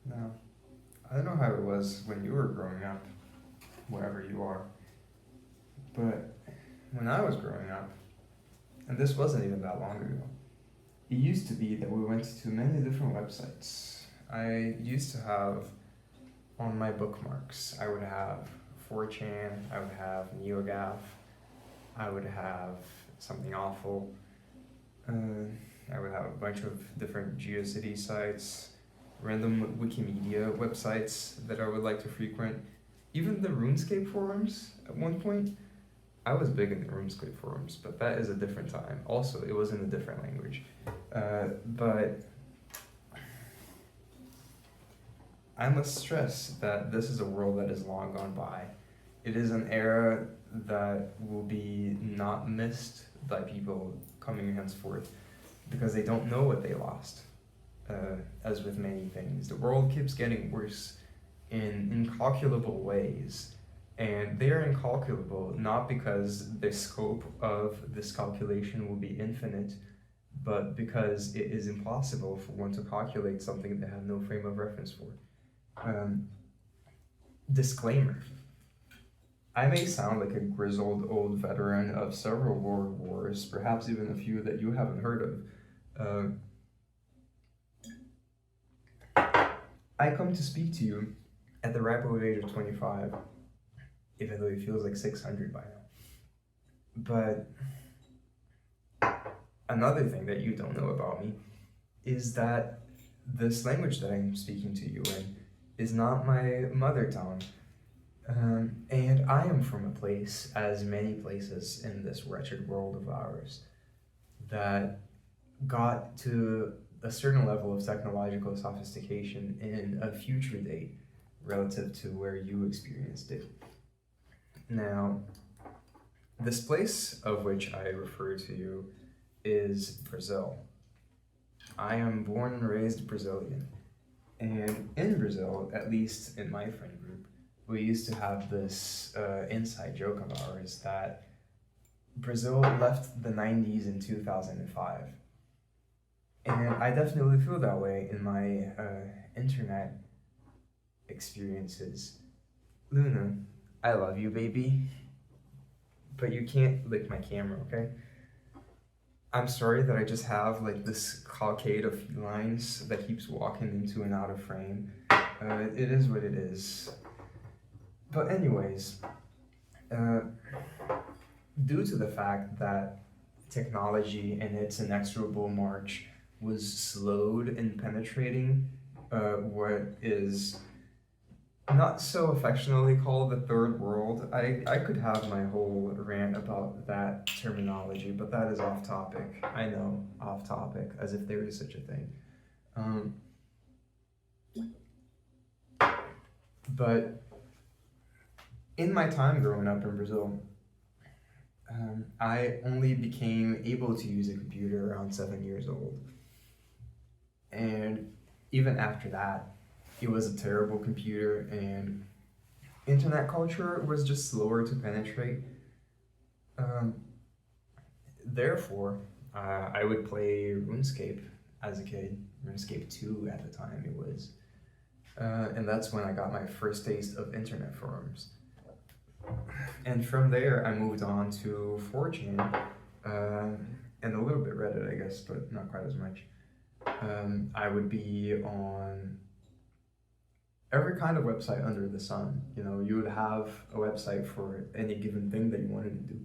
Now, I don't know how it was when you were growing up, wherever you are, but when I was growing up, and this wasn't even that long ago, it used to be that we went to many different websites. I used to have on my bookmarks, I would have 4chan, I would have NeoGAF, I would have Something Awful, uh, I would have a bunch of different GeoCity sites, random Wikimedia websites that I would like to frequent, even the RuneScape forums at one point. I was big in the RuneScape forums, but that is a different time. Also, it was in a different language. But I must stress that this is a world that is long gone by. It is an era that will be not missed by people coming henceforth because they don't know what they lost. As with many things, the world keeps getting worse in incalculable ways. And they are incalculable not because the scope of this calculation will be infinite, but because it is impossible for one to calculate something they have no frame of reference for. Um, Disclaimer: I may sound like a grizzled old veteran of several world wars, perhaps even a few that you haven't heard of. I come to speak to you at the ripe old age of 25, even though it feels like 600 by now. But another thing that you don't know about me is that this language that I'm speaking to you in is not my mother tongue. And I am from a place, as many places in this wretched world of ours, that got to a certain level of technological sophistication in a future date relative to where you experienced it. Now, this place of which I refer to you is Brazil. I am born and raised Brazilian. And in Brazil, at least in my friend group, we used to have this inside joke of ours that Brazil left the 90s in 2005. And I definitely feel that way in my internet experiences. Luna, I love you, baby. But you can't lick my camera, okay? I'm sorry that I just have like this cavalcade of felines that keeps walking into and out of frame. It is what it is. But anyways, due to the fact that technology and its inexorable march was slowed in penetrating what is not so affectionately called the third world. I could have my whole rant about that terminology, but that is off topic. I know, off topic, as if there is such a thing. But in my time growing up in Brazil, I only became able to use a computer around 7 years old. And even after that, it was a terrible computer, and internet culture was just slower to penetrate. Therefore, I would play RuneScape as a kid, RuneScape 2 at the time it was. And that's when I got my first taste of internet forums. And from there, I moved on to 4chan, and a little bit Reddit, I guess, but not quite as much. I would be on every kind of website under the sun. You know, you would have a website for any given thing that you wanted to do.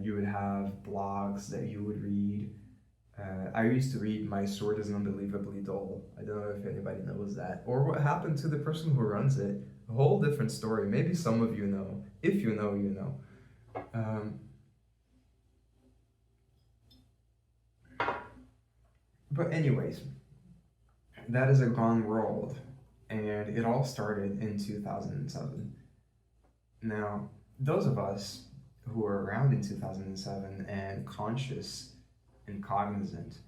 You would have blogs that you would read. I used to read My Sword is Unbelievably Dull. I don't know if anybody knows that. Or what happened to the person who runs it. A whole different story. Maybe some of you know. If you know, you know. But anyways, that is a gone world. And it all started in 2007. Now, those of us who were around in 2007 and conscious and cognizant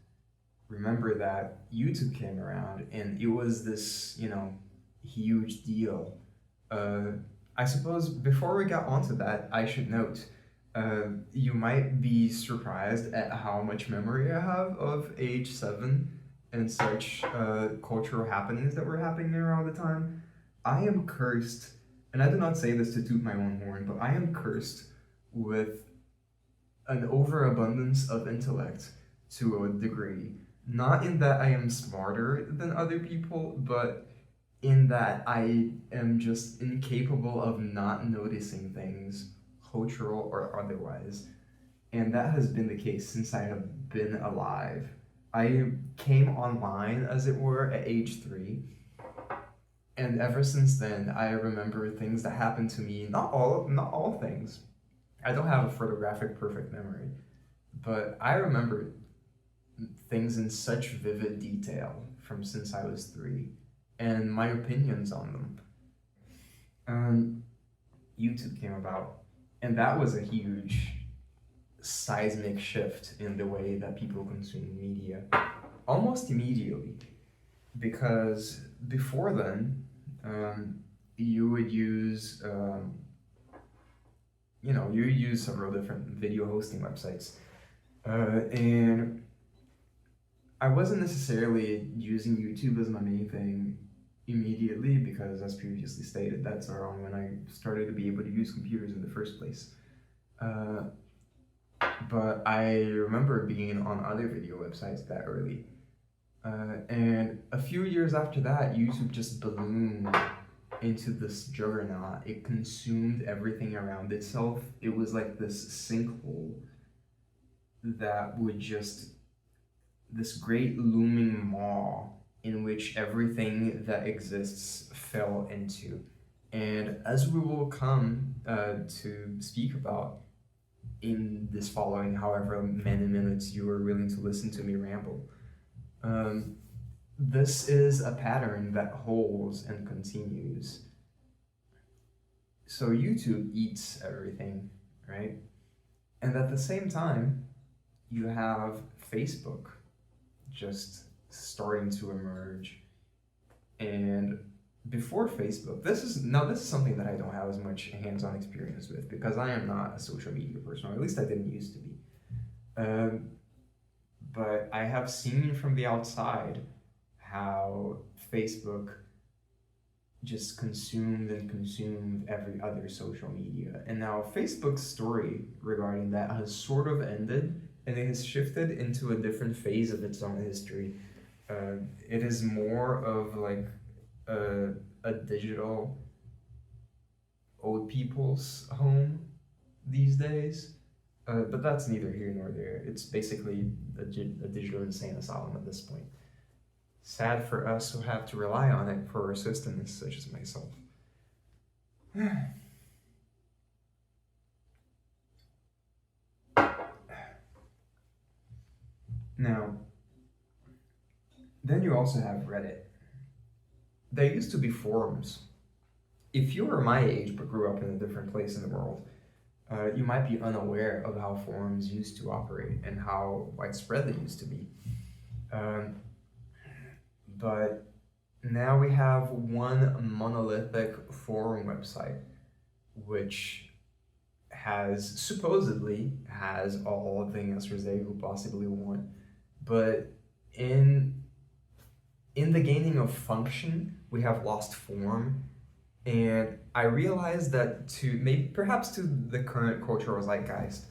remember that YouTube came around and it was this, huge deal. I suppose before we get onto that, I should note you might be surprised at how much memory I have of age 7 and such cultural happenings that were happening there all the time, I am cursed, and I do not say this to toot my own horn, but I am cursed with an overabundance of intellect to a degree. Not in that I am smarter than other people, but in that I am just incapable of not noticing things, cultural or otherwise. And that has been the case since I have been alive. I came online, as it were, at age 3. And ever since then, I remember things that happened to me. Not all things. I don't have a photographic perfect memory, but I remember things in such vivid detail from since I was 3, and my opinions on them. Um, YouTube came about, and that was a huge seismic shift in the way that people consume media almost immediately. Because before then, you would use, you would use several different video hosting websites. And I wasn't necessarily using YouTube as my main thing immediately because, as previously stated, that's around when I started to be able to use computers in the first place. Uh, but I remember being on other video websites that early. And a few years after that, YouTube just ballooned into this juggernaut. It consumed everything around itself. It was like this sinkhole that would just, this great looming maw in which everything that exists fell into. And as we will come to speak about in this following however many minutes you are willing to listen to me ramble, this is a pattern that holds and continues. So YouTube eats everything, right? And at the same time, you have Facebook just starting to emerge. And before Facebook, this is something that I don't have as much hands-on experience with because I am not a social media person, or at least I didn't used to be. But I have seen from the outside how Facebook just consumed and consumed every other social media. And now Facebook's story regarding that has sort of ended, and it has shifted into a different phase of its own history. It is more of like a digital old people's home these days. But that's neither here nor there. It's basically a digital insane asylum at this point. Sad for us who have to rely on it for assistance, such as myself. Now, then you also have Reddit. There used to be forums. If you were my age but grew up in a different place in the world, you might be unaware of how forums used to operate and how widespread they used to be. But now we have one monolithic forum website, which supposedly has all the answers they could possibly want. But in the gaining of function, we have lost form. And I realized that perhaps to the current cultural zeitgeist,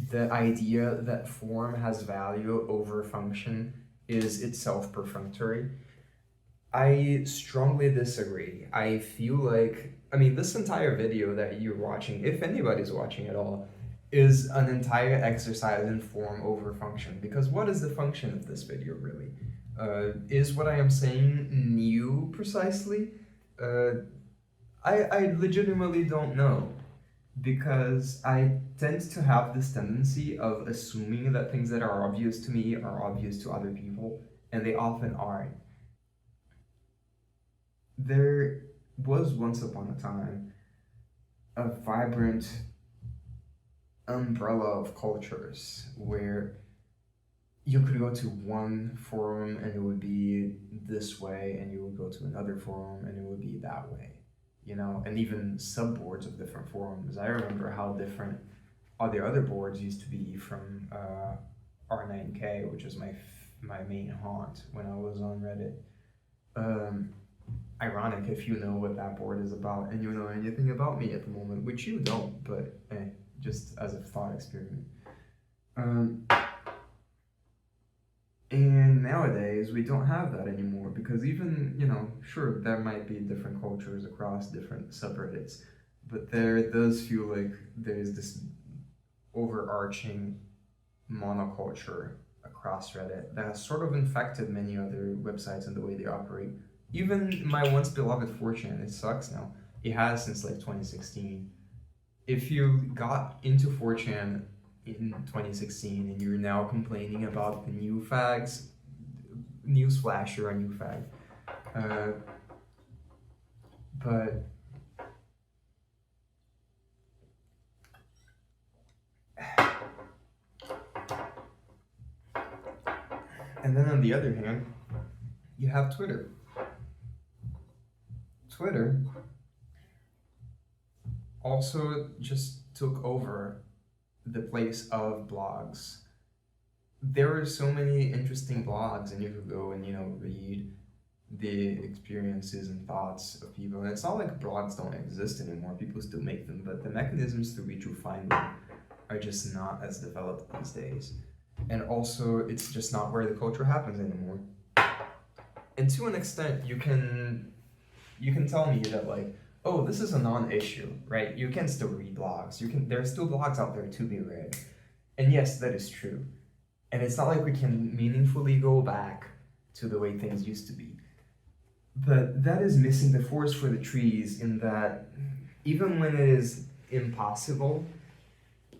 the idea that form has value over function is itself perfunctory. I strongly disagree. I feel like, this entire video that you're watching, if anybody's watching at all, is an entire exercise in form over function. Because what is the function of this video, really? Is what I am saying new precisely? I legitimately don't know. Because I tend to have this tendency of assuming that things that are obvious to me are obvious to other people, and they often aren't. There was once upon a time a vibrant umbrella of cultures where you could go to one forum and it would be this way, and you would go to another forum and it would be that way, and even subboards of different forums. I remember how different all the other boards used to be from R9K, which is my my main haunt when I was on Reddit. Um, Ironic if you know what that board is about and you know anything about me at the moment, which you don't, but just as a thought experiment. Um, and nowadays we don't have that anymore because even, sure, there might be different cultures across different subreddits, but there does feel like there's this overarching monoculture across Reddit that has sort of infected many other websites and the way they operate. Even my once beloved 4chan, it sucks now. It has since like 2016. If you got into 4chan in 2016 and you're now complaining about the new fags, newsflash, you're a new fag. But and then on the other hand, you have Twitter. Twitter also just took over the place of blogs. There are so many interesting blogs, and you could go and read the experiences and thoughts of people. And it's not like blogs don't exist anymore; people still make them, but the mechanisms through which you find them are just not as developed these days. And also, it's just not where the culture happens anymore. And to an extent, you can tell me that like, oh, this is a non-issue, right? You can still read blogs. There are still blogs out there to be read. And yes, that is true. And it's not like we can meaningfully go back to the way things used to be. But that is missing the forest for the trees in that even when it is impossible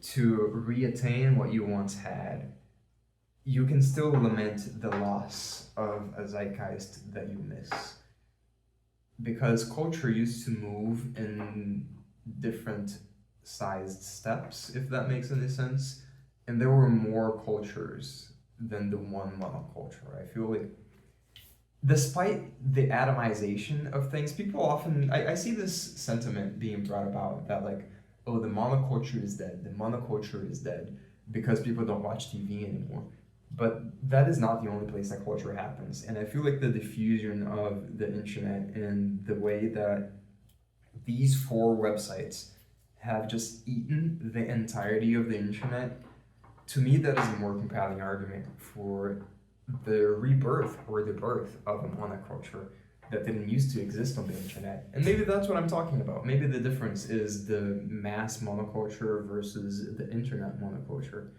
to reattain what you once had, you can still lament the loss of a zeitgeist that you miss. Because culture used to move in different sized steps, if that makes any sense. And there were more cultures than the one monoculture. I feel like, despite the atomization of things, people often, I see this sentiment being brought about that, like, oh, the monoculture is dead, the monoculture is dead because people don't watch TV anymore. But that is not the only place that culture happens. And I feel like the diffusion of the internet and the way that these four websites have just eaten the entirety of the internet, to me, that is a more compelling argument for the rebirth or the birth of a monoculture that didn't used to exist on the internet. And maybe that's what I'm talking about. Maybe the difference is the mass monoculture versus the internet monoculture.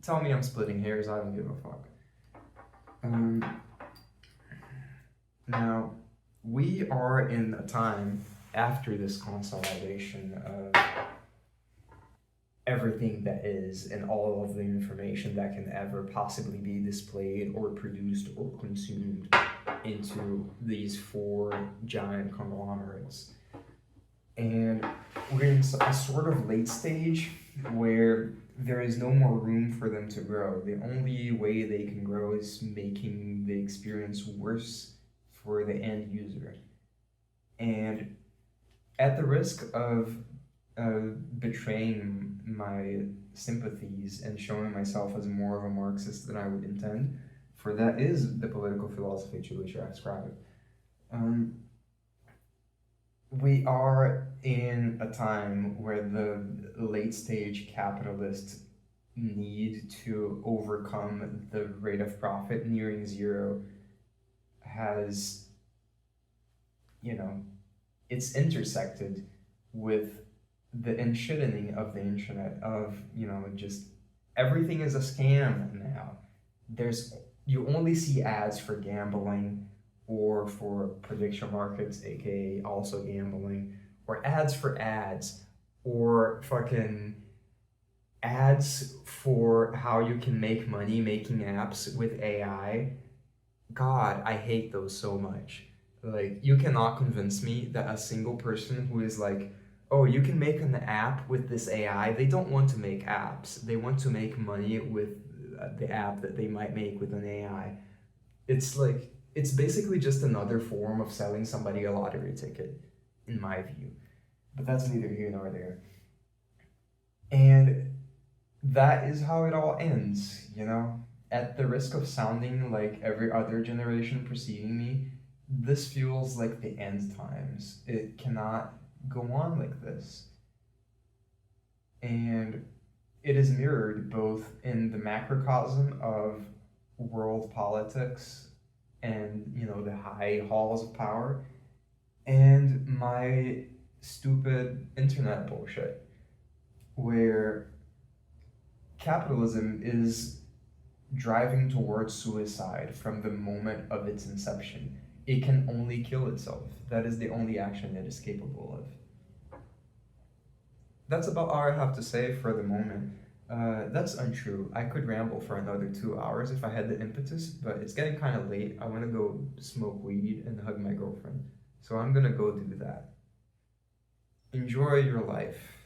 Tell me I'm splitting hairs, I don't give a fuck. Now, we are in a time after this consolidation of everything that is and all of the information that can ever possibly be displayed or produced or consumed into these four giant conglomerates. And we're in a sort of late stage where there is no more room for them to grow. The only way they can grow is making the experience worse for the end user. And at the risk of betraying my sympathies and showing myself as more of a Marxist than I would intend, for that is the political philosophy to which I ascribe. We are in a time where the late stage capitalists need to overcome the rate of profit nearing zero has, it's intersected with the enshittening of the internet of, just everything is a scam now. You only see ads for gambling or for prediction markets, aka also gambling, or ads for ads, or fucking ads for how you can make money making apps with AI. God, I hate those so much. Like, you cannot convince me that a single person who is like, oh, you can make an app with this AI, they don't want to make apps. They want to make money with the app that they might make with an AI. It's basically just another form of selling somebody a lottery ticket, in my view. But that's neither here nor there. And that is how it all ends, At the risk of sounding like every other generation preceding me, this feels like the end times. It cannot go on like this. And it is mirrored both in the macrocosm of world politics and, the high halls of power, and my stupid internet bullshit, where capitalism is driving towards suicide from the moment of its inception. It can only kill itself. That is the only action it is capable of. That's about all I have to say for the moment. That's untrue. I could ramble for another 2 hours if I had the impetus, but it's getting kind of late. I want to go smoke weed and hug my girlfriend. So I'm gonna go do that. Enjoy your life.